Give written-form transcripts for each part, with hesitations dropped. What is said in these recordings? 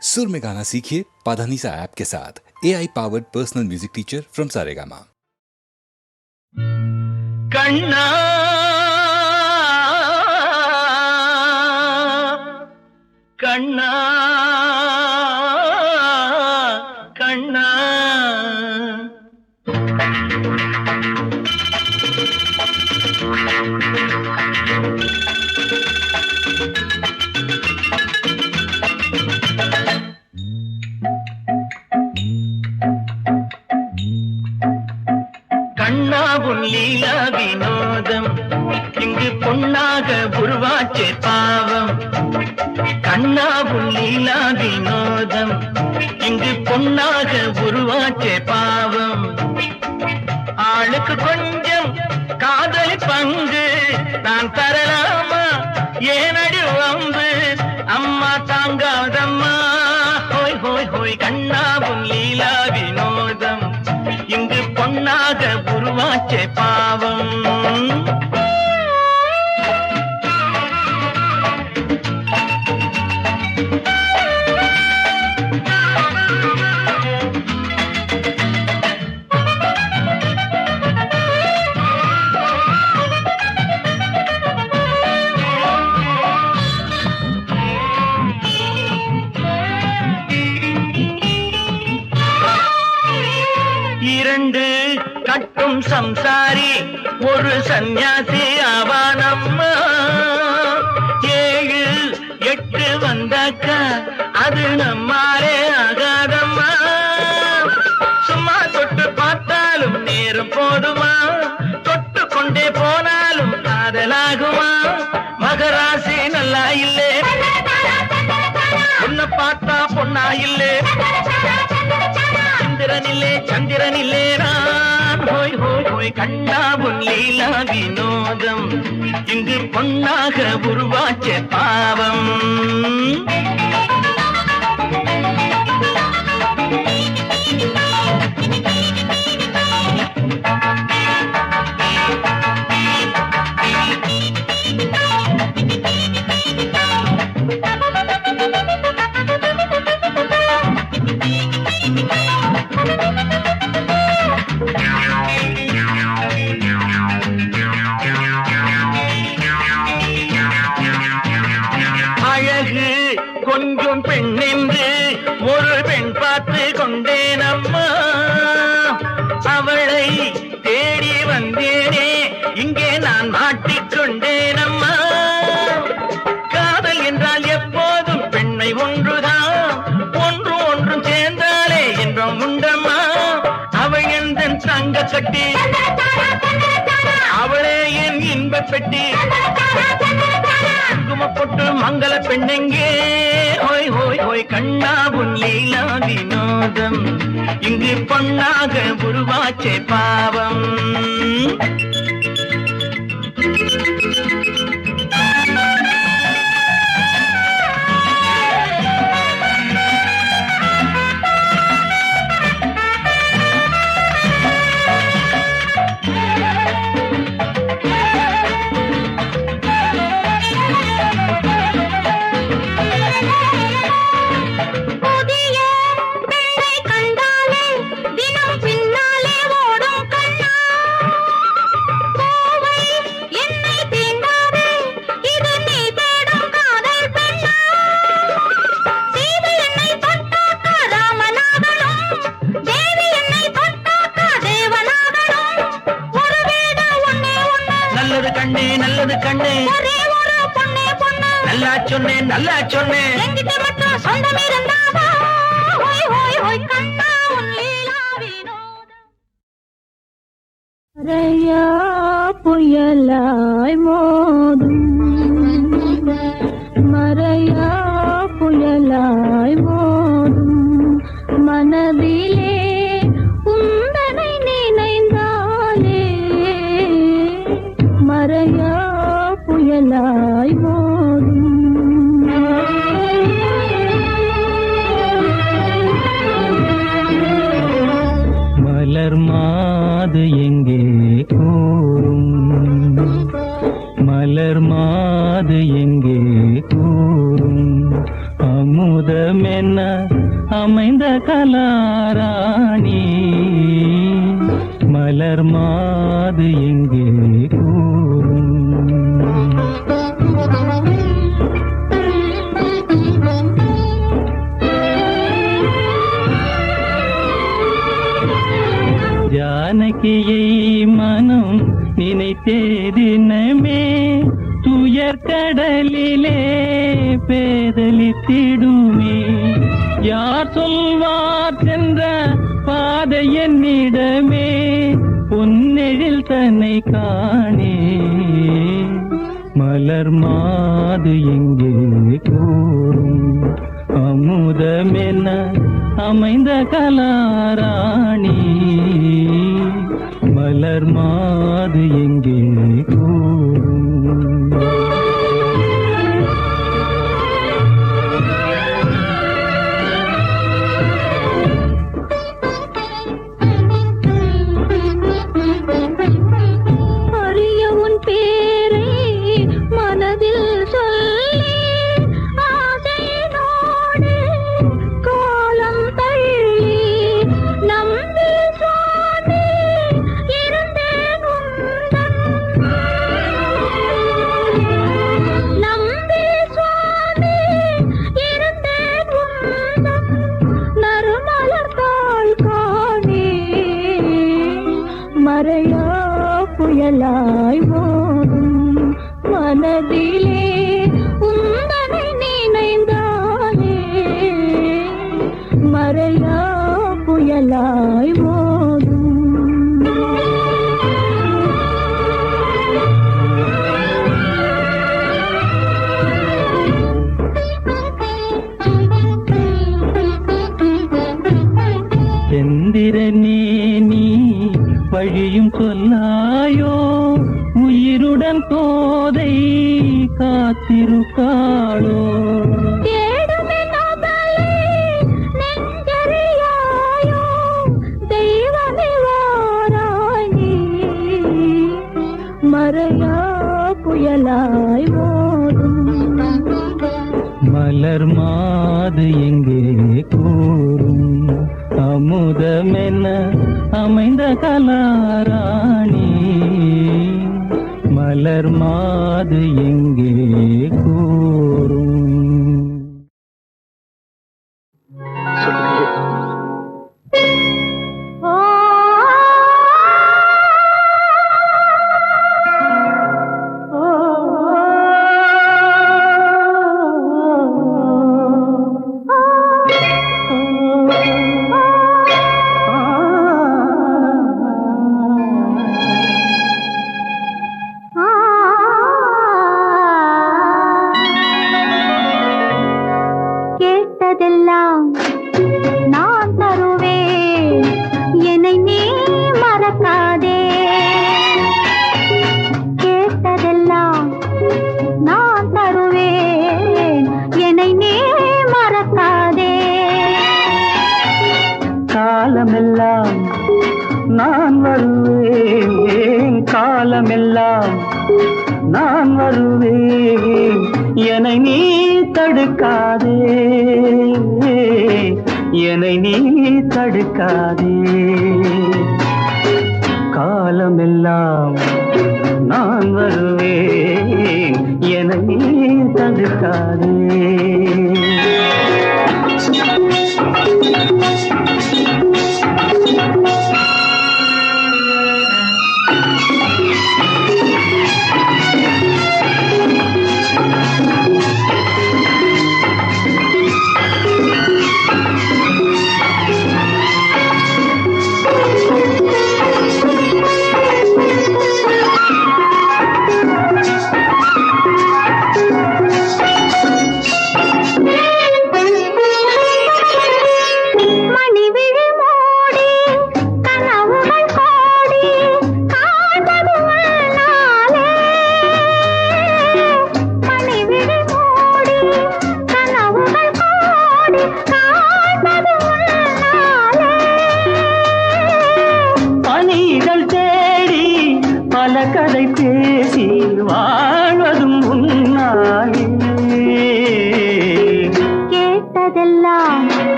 सुर में गाना सीखिए पाधानीसा ऐप के साथ। AI powered personal music teacher from Saregama. कन्ना कन्ना कन्ना கண்ணாவும் லீலா வினோதம் இங்கு பொன்னாக உருவாச்சே பாவம். கண்ணாவும் லீலா வினோதம் இங்கு பொன்னாக உருவாச்சே பாவம். ஆளுக்கு கொஞ்சம் காதல் பங்கு நான் தரலாமா? ஏனடி வம்பு அம்மா தாங்காதம்மா. ஹோய் ஹோய் ஹோய் கண்ணாவும் லீலா வினோதம் இங்கு பொன்னாக உருவாச்சே பாவம். இரண்டு கட்டும் சம்சாரி ஒரு சன்னியாசி ஆவானம்மா. 7 8 வந்தாக்க அது நம்மாரே ஆகாதம்மா. சும்மா தொட்டு பார்த்தாலும் நேரம் போதுமா? தொட்டு கொண்டே போனாலும் காதலாகுமா? மகராசி நல்லா இல்லே, பொண்ண பார்த்தா பொண்ணா இல்லே. சந்திரனில்லே சந்திரனில்லே நான். ஹோய் ஹோய் ஹோய் கண்ணாவும் லீலா வினோதம் இங்கு பொன்னாக உருவாச்சே பாவம். அழகு கொஞ்சம் பெண்ணென்று ஒரு பெண் பார்த்து கொண்டேனம்மா. அவளை தேடி வந்தேனே இங்கே நான் மாட்டிக்கொண்டேனம்மா. காதல் என்றால் எப்போதும் பெண்மை ஒன்றுதான், ஒன்றும் சேர்ந்தாலே என்றும் உண்டம்மா. அவள் எந்த தங்க கட்டி, அவளே என் இன்ப பெட்டி. குங்குமப்பொட்டு மங்கள பெண்ணெங்கே. ஹோய் ஹோய் ஹோய் கண்ணாவும் லீலா வினோதம் இங்கு பொன்னாக உருவாச்சே பாவம். நல்லது கண்ணே நல்லது கண்ணே, நல்லா சொன்னேன் நல்லா சொன்னேன். மறையா புயலாய் மோதும், மறையா புயலாய் மோதும் மனதிலே உந்தனை நினைந்தாலே. மறையா புயலாய் மோதும். மலர் மாது எங்கே கூறும், மலர் மாது எங்கே கூறும், அமுதமே என்ன அமைந்த கலாராணி மலர் மாது எங்கே கூறும் ஜானகியை மனம் நினைத்தேதினமே துயர்கடலிலே பேதலித்திடுமே யார் சொல்வார் சென்ற பாதை என்னிடமே பொன்னெழில் தன்னை காணே மலர் மாது எங்கே கூறும் அமுதமென அமைந்த கலாராணி மலர் மாது எங்கே கூறும் அறிய உன் பேரை மனதில் சொல்லி ஆசையினோடு காலம் தள்ளி நம்பி சுவாமி இருந்தேன் உந்தன் நம்பி சுவாமி இருந்தேன் உந்தன் நறுமலர் தாள் காணே மறையா புயலாய் ஓடும் மனதிலே உந்தனை நினைந்தாலே மறையா புயலாய் ஓடும் செந்திரனே நீ வழியும் சொல்லாயோ உயிருடன் கோதை காத்திருக்காளோ தேடுமே நபலே நெஞ்சறியாயோ தெய்வமே வாராய் நீ மறையா புயலாய் ஓடும் மலர் மாது எங்கே கூறும் அமுதமென அமைந்த கலாராணி மலர் மாது எங்கே கூறும் கேட்டதெல்லாம் நான் தருவேன் என்னை நீ மறக்காதே கேட்டதெல்லாம் நான் தருவேன் என்னை நீ மறக்காதே காலமெல்லாம் நான் வருவேன் காலமெல்லாம் நான் வருவேன் என்னை நீ தடுக்காதே என்னை நீ தடுக்காதே காலமெல்லாம் நான் வருவேன் என்னை நீ தடுக்காதே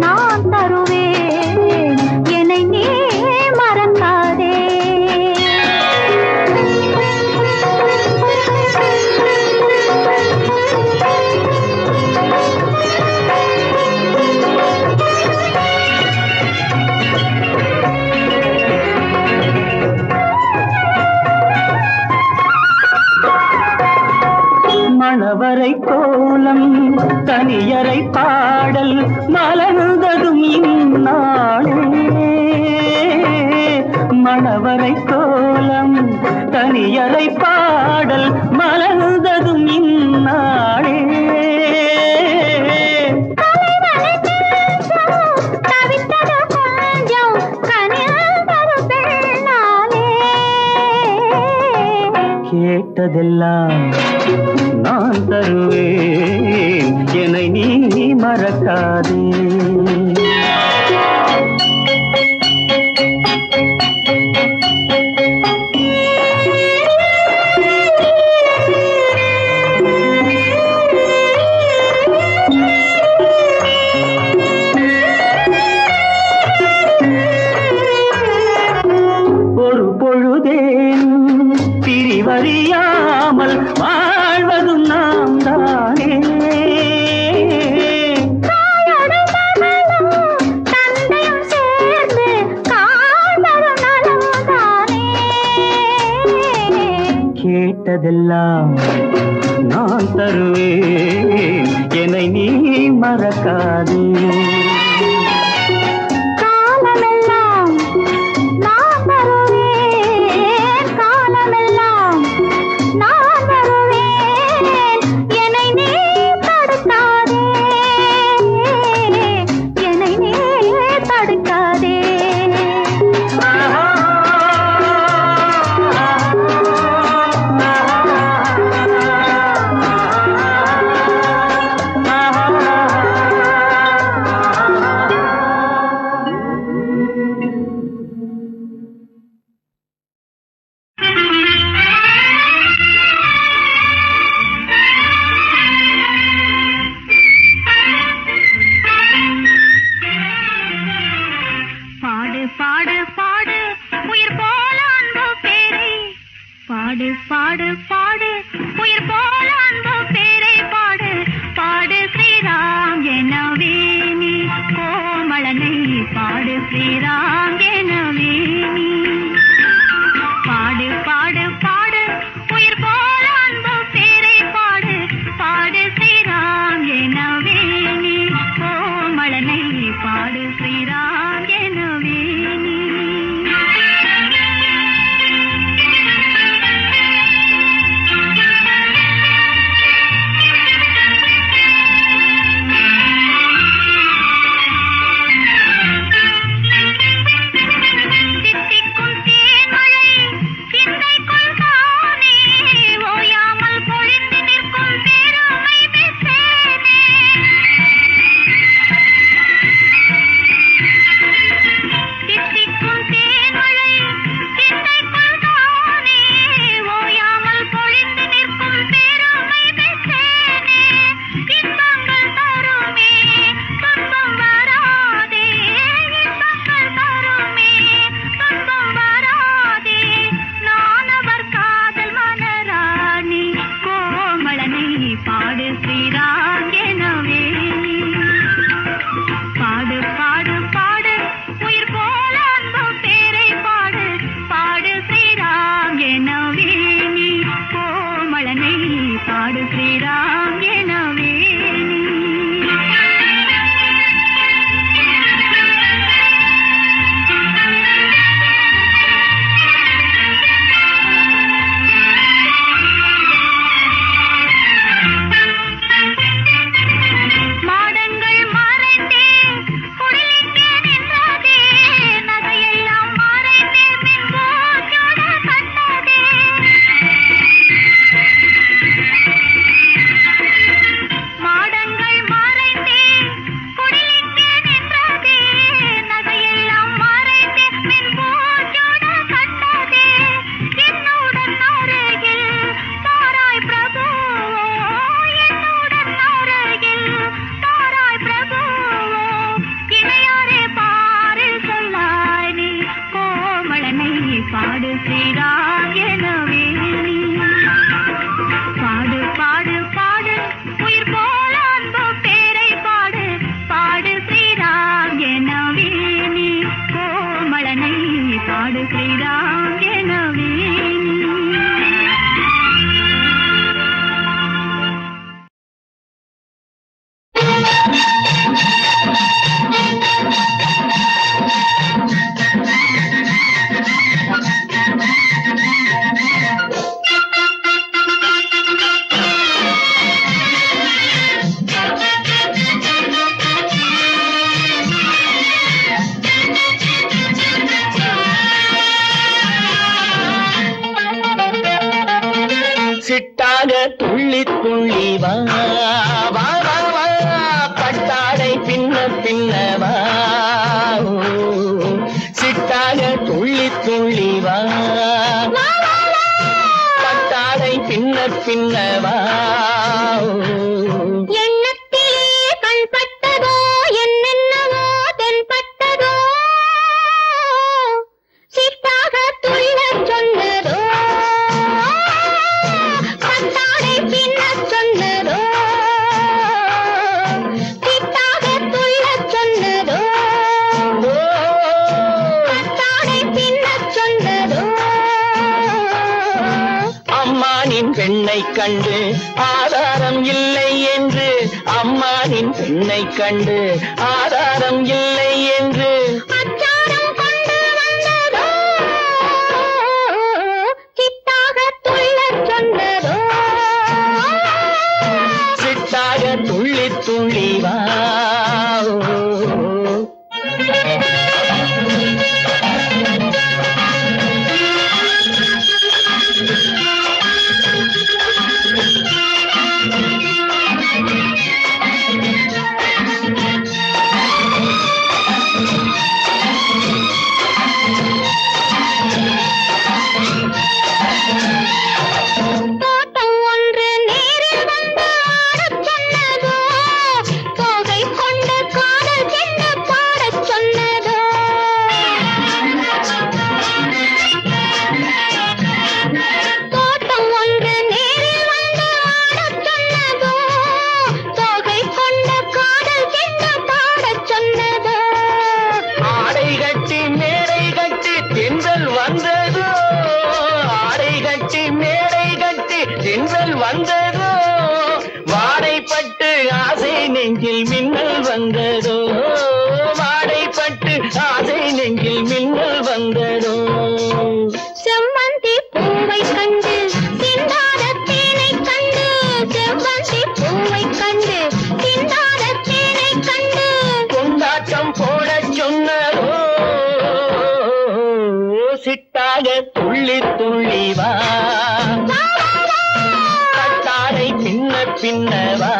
நான் தருவேன் என்னை நீ மறக்காதே. மணவரை கோலம் தனியரை பாடல் மலர்ந்ததும் இந்நாளே. மணவரை கோலம் தனியரை பாடல் மலர்ந்ததும் இந்நாளே. கேட்டதெல்லாம் நான் தருவேன் என்னை நீ மறக்காதே. ஒரு பொழுதேன் பிரிவறியாமல் வாழ்வதும் நாம் தானே. கேட்டதெல்லாம் நான் தருவேன் என்னை நீ மறக்காதே. பாடு பாடு பாடு உயிர் போல அன்பு பேரை பாடு பாடு ஸ்ரீராம் எனவே நீ கோமளனை பாடு ஸ்ரீராம் எனவே நீ பாடு பாடு பாடு உயிர் போல அன்பு பேரை பாடு பாடு ஸ்ரீராம் எனவே நீ கோமளனை பாடு ஸ்ரீராம் எனவே நீ பின்னவா சிட்டாக துள்ளி துள்ளி வா பட்டாடை பின்ன பின்னவா எண்ணத்திலே கண்பட்டதோ என்னென்னவோ தென்பட்டதோ சிட்டாக துள்ளச் சொன்னதோ பட்டாடை பின்னச் சொன்னதோ சிட்டாக துள்ளச் சொன்னதோ பட்டாடை பின்னச் சொன்னதோ அம்மானின் பெண்ணை கண்டு ஆதாரம் இல்லை என்று அம்மானின் பெண்ணை கண்டு ஆதாரம் இல்லை என்று அச்சாரம் கொண்டு வந்ததோ சிட்டாக துள்ளச் சொன்னதோ சிட்டாக துள்ளி துள்ளி வா தோட்டம் ஒன்று நேரில் வந்து ஆடச் சொன்னதோ தோகை கொண்டு காதல் சென்று பாடச் சொன்னதோ தோட்டம் ஒன்று நேரில் வந்து ஆடச் சொன்னதோ தோகை கொண்டு காதல் சென்று பாடச் சொன்னதோ ஆடை கட்டி மேடை கட்டி தென்றல் வந்ததோ ஆடை கட்டி மேடை கட்டி தென்றல் வந்ததோ வாடைப்பட்டு ஆசை நெஞ்சில் மின்னல் வந்ததோ வாடைப்பட்டு ஆசை நெஞ்சில் மின்னல் வந்ததோ செம்மந்தி பூவை கண்டு சிந்தாத தேனை கண்டு செம்மந்தி பூவை கண்டு சிந்தாத தேனை கண்டு கொண்டாட்டம் போடச் சொன்னதோ சிட்டாக துள்ளி துள்ளி வா பட்டாடை பின்ன பின்னவா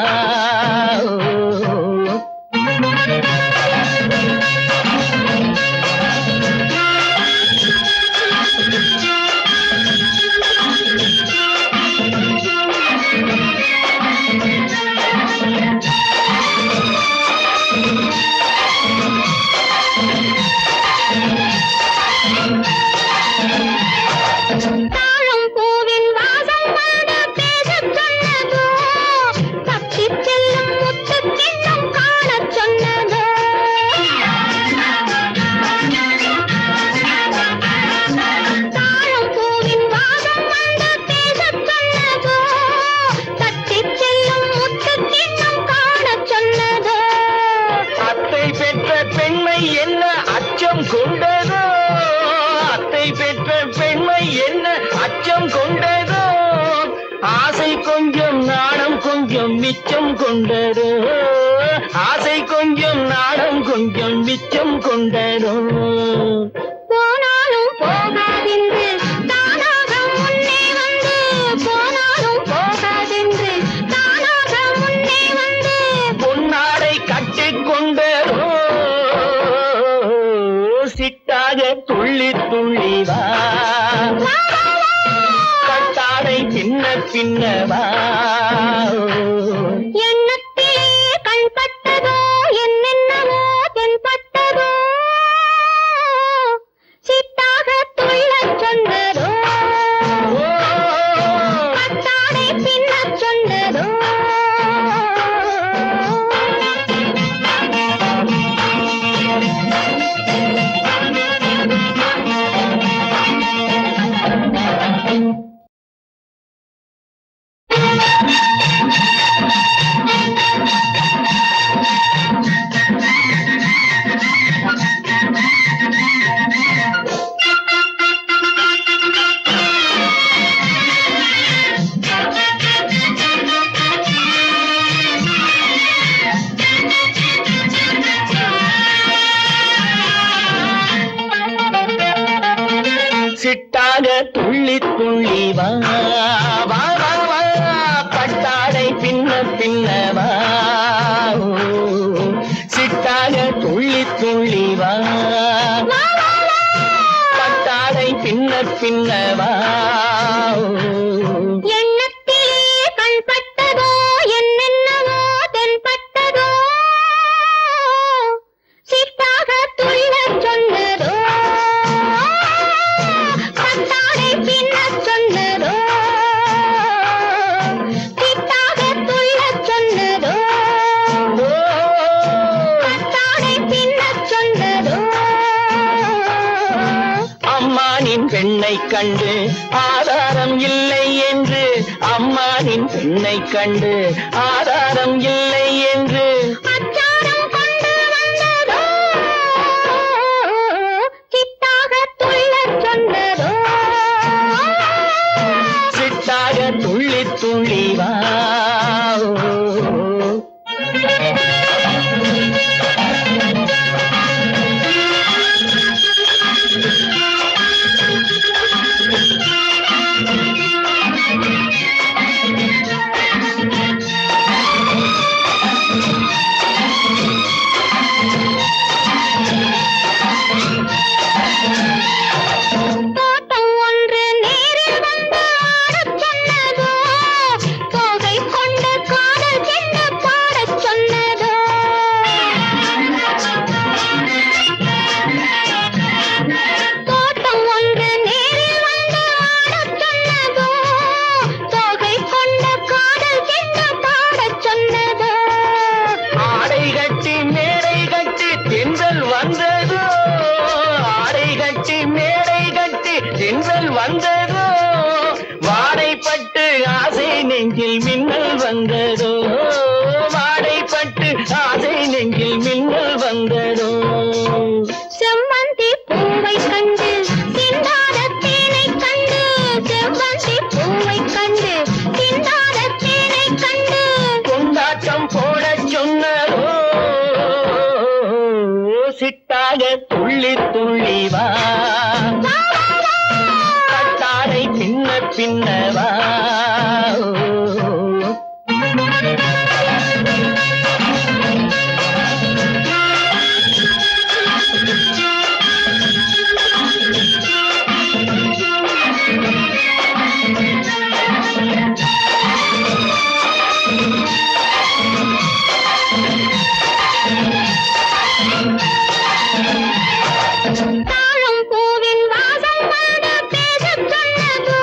தாழம் பூவின் வாசம் வந்து பேசச் சொன்னதோ தப்பிச் செல்லும் முத்துக் கிண்ணம் காணச் சொன்னதோ தாழம் பூவின் வாசம் வந்து பேசச் சொன்னதோ தப்பிச் செல்லும் முத்துக் கிண்ணம் காணச் சொன்னதோ அத்தை பெற்ற பெண்மை என்ன அச்சம் கொண்டதோ அத்தை பெற்ற பெண்மை என்ன அச்சம் கொண்டதோ ஆசை கொஞ்சம் நாணம் கொஞ்சம் மிச்சம் கொண்டதோ ஆசை கொஞ்சம் நாணம் கொஞ்சம் மிச்சம் கொண்டதோ போனாலும் போகாதென்று தானாக முன்னே வந்து போனாலும் போகாதென்று தானாக முன்னே வந்து பொன்னாடை கட்டிக் கொண்டதோ சிட்டாக துள்ளி துள்ளி வா கட்டாடை பின்ன பின்னவா எண்ணத்திலே கண்பட்டதோ என்னென்னவோ தென்பட்டதோ சிட்டாக துள்ளச் சொன்னதோ பட்டாடை பின்னச் சொன்னதோ சிட்டாக துள்ளி துள்ளி வா வா வா வா பட்டாடை பின்ன பின்னவா சிட்டாக துள்ளி வா பட்டாடை பின்ன பின்னவா எண்ணத்திலே கண்பட்டதோ என்னென்னவோ தென்பட்டதோ சித்தாக துள்ளச் சொன்னதோ பட்டாடை பின்னச் சொன்னதோ சித்தாக துள்ளச் சொன்னதோ பட்டாடை பின்னச் சொன்னதோ அம்மானின் பெண்ணை கண்டு ஆதாரம் இல்லை என்று அம்மானின் பெண்ணை கண்டு ஆதாரம் இல்லை என்று அச்சாரம் கொண்டு வந்ததோ சித்தாக துள்ளச் சொன்னதோ சிட்டாக துள்ளி துள்ளி வா தோட்டம் ஒன்று நேரில் வந்து ஆடச் சொன்னதோ தோகை கொண்டு காதல் சென்று பாடச் சொன்னதோ தோட்டம் ஒன்று நேரில் வந்து ஆடச் சொன்னதோ தோகை கொண்டு காதல் சென்று பாடச் சொன்னதோ ஆடை கட்டி மேடை கட்டி தென்றல் வந்ததோ ஆடை கட்டி மேடை கட்டி தென்றல் வந்ததோ வாடைப்பட்டு ஆசை நெஞ்சில் மின்னல் வந்ததோ வாடைப்பட்டு ஆசை நெஞ்சில் மின்னல் வந்ததோ செவ்வந்தி பூவை கண்டு சிந்தாத தேனை கண்டு செவ்வந்தி பூவை கண்டு சிந்தாத தேனை கண்டு கொண்டாட்டம் போடச் சொன்னதோ சிட்டாக துள்ளி துள்ளி வா பட்டாடை பின்ன பின்னவா தாழம் பூவின் வாசம் வந்து பேசச் சொன்னதோ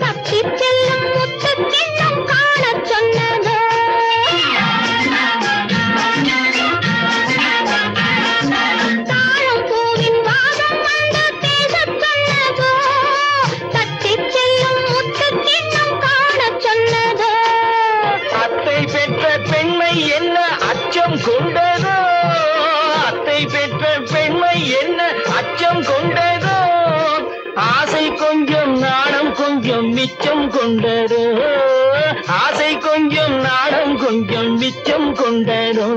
தப்பிச் செல்லும் முத்துக் கிண்ணம் காணச் சொன்னதோ தாழம் பூவின் வாசம் வந்து பேசச் சொன்னதோ தப்பிச் செல்லும் முத்துக் கிண்ணம் காணச் சொன்னதோ அத்தை பெற்ற பெண்மை என்ன அச்சம் கொண்டதோ அத்தை பெற்ற பெண்மை என்ன அச்சம் கொண்டதோ ஆசை கொஞ்சம் நாணம் கொஞ்சம் மிச்சம் கொண்டதோ ஆசை கொஞ்சம் நாணம் கொஞ்சம் மிச்சம் கொண்டதோ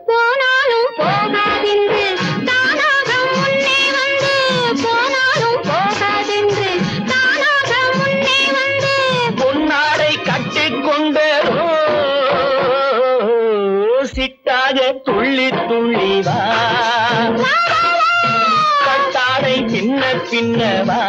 போனாலும் போகாதென்று தானாக முன்னே வந்து போனாலும் போகாதென்று தானாக முன்னே வந்து பொன்னாடை கட்டிக் கொண்டதோ சிட்டாக துள்ளி துள்ளி வா பட்டாடை பின்ன பின்னவா